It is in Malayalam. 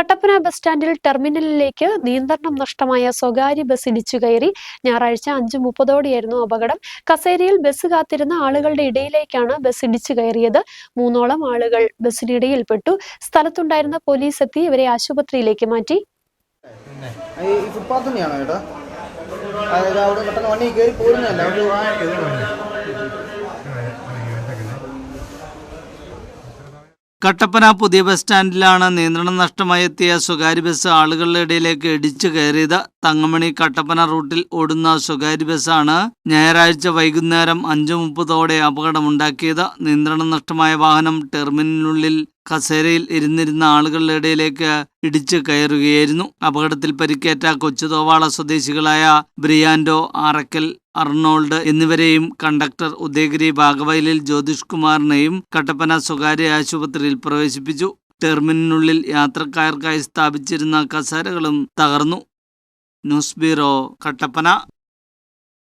കട്ടപ്പന ബസ് സ്റ്റാൻഡിൽ ടെർമിനലിലേക്ക് നിയന്ത്രണം നഷ്ടമായ സ്വകാര്യ ബസ് ഇടിച്ചു കയറി. ഞായറാഴ്ച 5:30ഓടെയായിരുന്നു അപകടം. കസേരയിൽ ബസ് കാത്തിരുന്ന ആളുകളുടെ ഇടയിലേക്കാണ് ബസ് ഇടിച്ചു കയറിയത്. 3ഓളം ആളുകൾ ബസ്സിനിടയിൽപ്പെട്ടു. സ്ഥലത്തുണ്ടായിരുന്ന പോലീസ് എത്തി ഇവരെ ആശുപത്രിയിലേക്ക് മാറ്റി. കട്ടപ്പന പുതിയ ബസ് സ്റ്റാൻഡിലാണ് നിയന്ത്രണം നഷ്ടമായി എത്തിയ സ്വകാര്യ ബസ് ആളുകളുടെ ഇടയിലേക്ക് ഇടിച്ചു കയറിയത്. തങ്കമണി കട്ടപ്പന റൂട്ടിൽ ഓടുന്ന സ്വകാര്യ ബസ്സാണ് ഞായറാഴ്ച വൈകുന്നേരം 5:30ഓടെ അപകടമുണ്ടാക്കിയത്. നിയന്ത്രണം നഷ്ടമായ വാഹനം ടെർമിനലിനുള്ളിൽ കസേരയിൽ ഇരുന്നിരുന്ന ആളുകളുടെ ഇടയിലേക്ക് ഇടിച്ചു കയറുകയായിരുന്നു. അപകടത്തിൽ പരിക്കേറ്റ കൊച്ചുതോവാള സ്വദേശികളായ ബ്രിയാൻഡോ, ആറക്കൽ അർണോൾഡ് എന്നിവരെയും കണ്ടക്ടർ ഉദയഗിരി ഭാഗവയലിൽ ജ്യോതിഷ് കുമാറിനെയും കട്ടപ്പന സ്വകാര്യ ആശുപത്രിയിൽ പ്രവേശിപ്പിച്ചു. ടെർമിനലിനുള്ളിൽ യാത്രക്കാർക്കായി സ്ഥാപിച്ചിരുന്ന കസേരകളും തകർന്നു. News bureau, Kattappana.